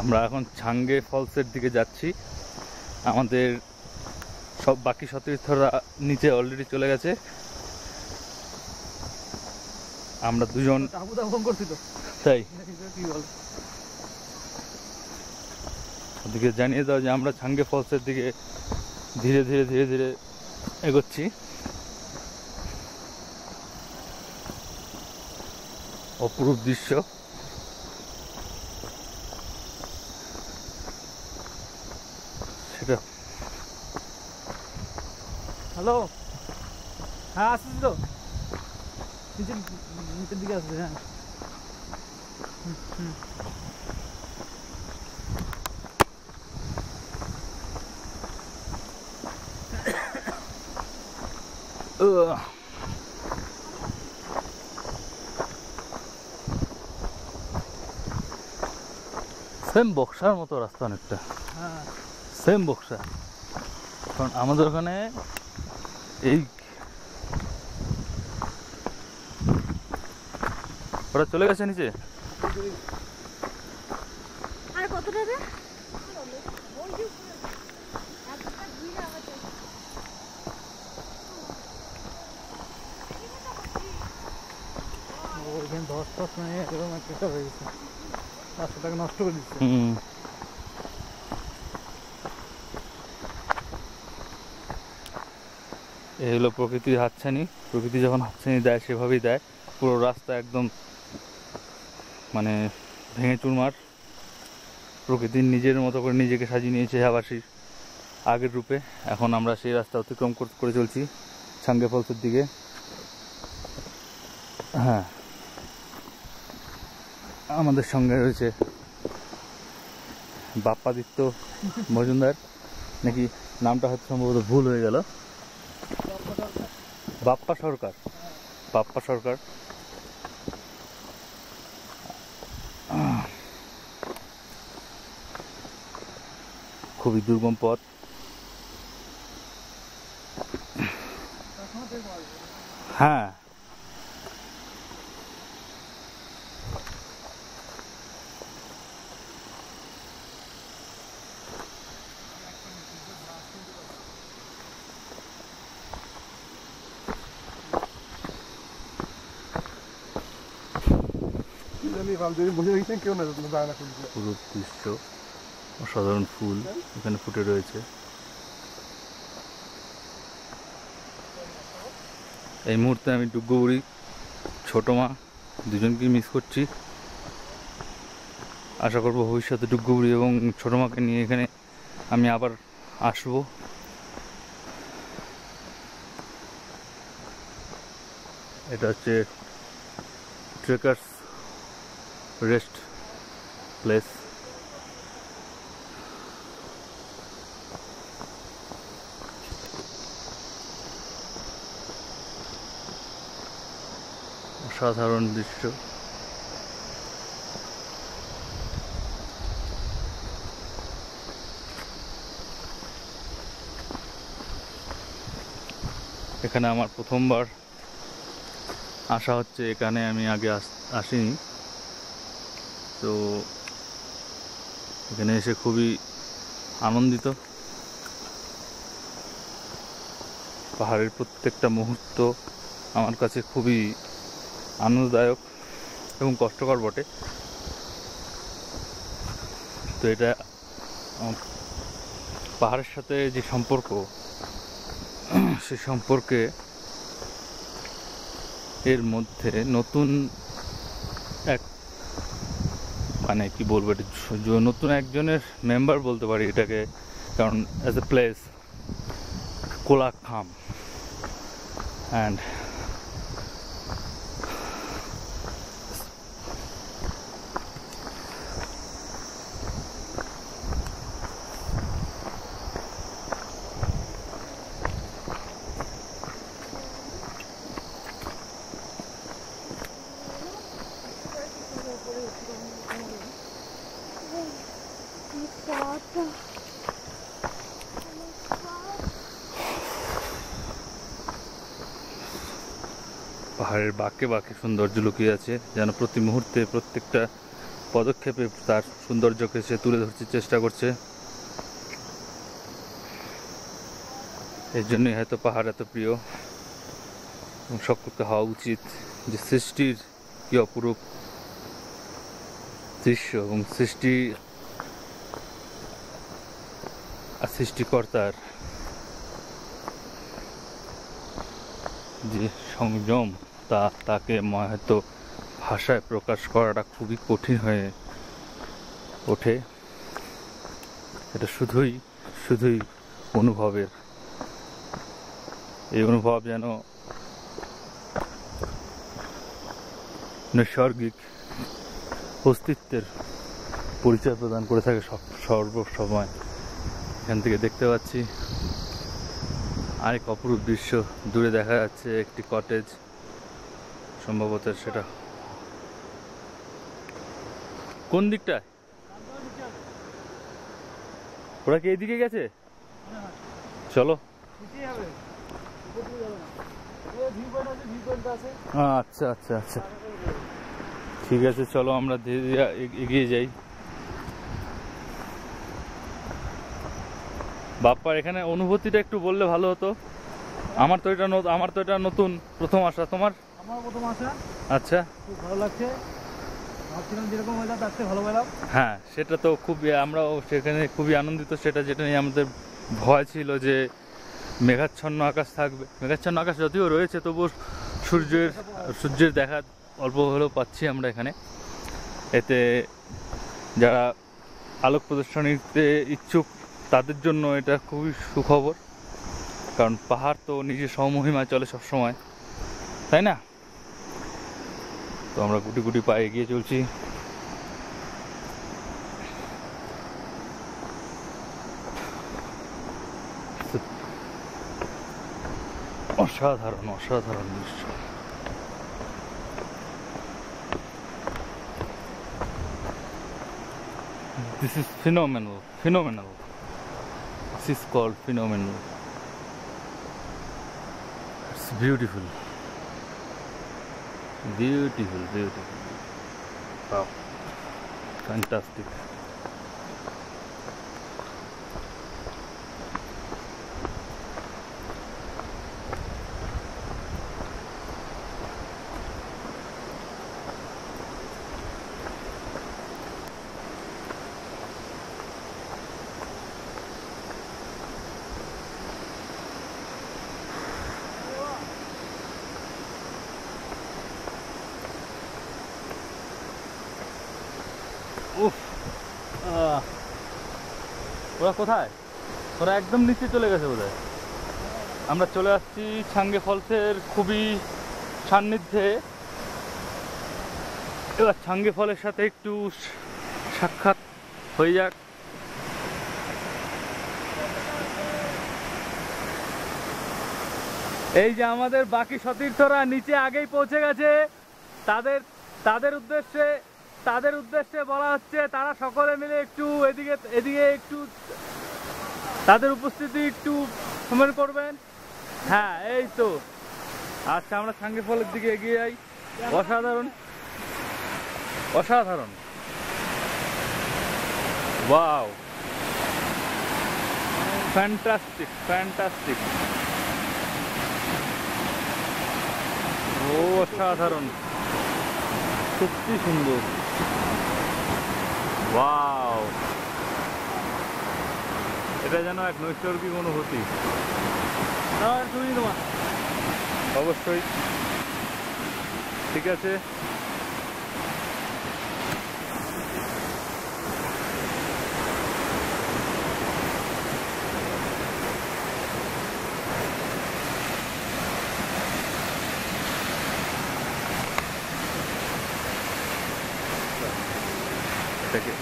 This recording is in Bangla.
আমরা এখন ছাঙ্গে ফলসের দিকে যাচ্ছি। আমাদের সব বাকি সতীর্থরা নিচে অলরেডি চলে গেছে। আমরা দুজন তাই ওদিকে জানিয়ে দাও যে আমরা ছাঙ্গে ফলসের দিকে ধীরে ধীরে ধীরে ধীরে এগোচ্ছি। অপরূপ দৃশ্য। সেটা হ্যালো, হ্যাঁ আসছিস তো, নিচের দিকে আসবে। হ্যাঁ সেম বক্সার মতো রাস্তা অনেকটা, সেম বক্সা। কারণ আমাদের ওখানে এই ওরা চলে গেছে নিচে। আর কতটা রে? ওইখানে ধস টস মানে এরকম একটা হয়ে গেছে, রাস্তাটাকে নষ্ট করে দিচ্ছে। এই হলো প্রকৃতির হাতছানি। প্রকৃতি যখন হাতছানি দেয় সেভাবেই দেয়। পুরো রাস্তা একদম মানে ভেঙে চুরমার। প্রকৃতির নিজের মতো করে নিজেকে সাজিয়ে নিয়েছে আবাসীর আগের রূপে। এখন আমরা সেই রাস্তা অতিক্রম করে চলছি ছাঙ্গে ফলসের দিকে। হ্যাঁ, আমাদের সঙ্গে রয়েছে বাপ্পাদিত্য মজুমদার, নাকি নামটা হয়তো সম্ভবত ভুল হয়ে গেল, বাপ্পা সরকার। বাপ্পা সরকার খুবই দুর্গম পথ। হ্যাঁ, পুরো দৃশ্য অসাধারণ। ফুল এখানে ফুটে রয়েছে। এই মুহূর্তে আমি ডুগ্গুবুড়ি, ছোট মা দুজনকেই মিস করছি। আশা করব ভবিষ্যতে ডুগ্গুবুড়ি এবং ছোট মাকে নিয়ে এখানে আমি আবার আসবো। এটা হচ্ছে ট্রেকার্স রেস্ট প্লেস। অসাধারণ দৃশ্য। এখানে আমার প্রথমবার আসা হচ্ছে। এখানে আমি আগে আসিনি, তো এখানে এসে খুবই আনন্দিত। পাহাড়ের প্রত্যেকটা মুহূর্ত আমার কাছে খুবই আনন্দদায়ক এবং কষ্টকর বটে। তো এটা পাহাড়ের সাথে যে সম্পর্ক, সে সম্পর্কে এর মধ্যে নতুন এক মানে কি বলবো, এটা নতুন একজনের মেম্বার বলতে পারি এটাকে। কারণ as a place Kolakham and পাহাড়ের বাঁকে বাঁকে সৌন্দর্য লুকিয়ে আছে, যেন প্রতি মুহূর্তে প্রত্যেকটা পদক্ষেপে তার সৌন্দর্যকে সে তুলে ধরতে চেষ্টা করছে। এর জন্যই হয়তো পাহাড় এত প্রিয় এবং সকলকে হওয়া উচিত যে সৃষ্টির কি অপরূপ দৃশ্য এবং সৃষ্টিকর্তার যে সংযম তাকে হয়তো ভাষায় প্রকাশ করাটা খুবই কঠিন হয়ে ওঠে। এটা শুধুই অনুভবের। এই অনুভব যেন নৈসর্গিক অস্তিত্বের পরিচয় প্রদান করে থাকে সর্বসময়। এখান থেকে দেখতে পাচ্ছি আরেক অপরূপ দৃশ্য। দূরে দেখা যাচ্ছে একটি কটেজ, সম্ভবত সেটা কোন দিকটায়? ওরা কি এইদিকে গেছে? চলো। আচ্ছা আচ্ছা আচ্ছা, ঠিক আছে, চলো আমরা ধীরে ধীরে এগিয়ে যাই। বাপ্পার এখানে অনুভূতিটা একটু বললে ভালো হতো। আমার তো এটা নতুন প্রথম আসা। তোমার? আমার প্রথম আসা। আচ্ছা, খুব ভালো লাগছে। ভাবছিলাম যেরকম ওয়েদার তার চেয়ে ভালো পেলাম। হ্যাঁ, সেটা তো খুবই, আমরাও সেখানে খুবই আনন্দিত। যেটা নিয়ে আমাদের ভয় ছিল যে মেঘাচ্ছন্ন আকাশ থাকবে। মেঘাচ্ছন্ন আকাশ যদিও রয়েছে, তবুও সূর্যের দেখা অল্প হলেও পাচ্ছি আমরা এখানে। এতে যারা আলোক প্রদর্শনীতে ইচ্ছুক তাদের জন্য এটা খুবই সুখবর, কারণ পাহাড় তো নিজের সমমহিমায় চলে সবসময়, তাই না? তো আমরা গুটি গুটি পায়ে এগিয়ে চলছি। অসাধারণ অসাধারণ দৃশ্য। This is phenomenal. This is called phenomenal. It's beautiful. Wow, fantastic. উফ, ওরা কোথায়? ওরা একদম নিচে চলে গেছে বোধহয়। আমরা চলে আসছি ছাঙ্গে ফলসের খুবই সান্নিধ্যে। এবার ছাঙ্গে ফলের সাথে একটু সাক্ষাৎ হয়ে যাক। এই যে আমাদের বাকি সতীর্থরা নিচে আগেই পৌঁছে গেছে। তাদের উদ্দেশ্যে বলা হচ্ছে তারা সকলে মিলে একটু এদিকে একটু তাদের উপস্থিতি একটু কমেন্ট করবেন। হ্যাঁ, এই তো। আচ্ছা, আমরা ছাঙ্গে ফলের দিকে এগিয়ে যাই। অসাধারণ। Wow, fantastic. ও অসাধারণ, সত্যি সুন্দর। ওয়াও, এটা যেন এক নৈসর্গিক অনুভূতি। অবশ্যই, ঠিক আছে। এটাকে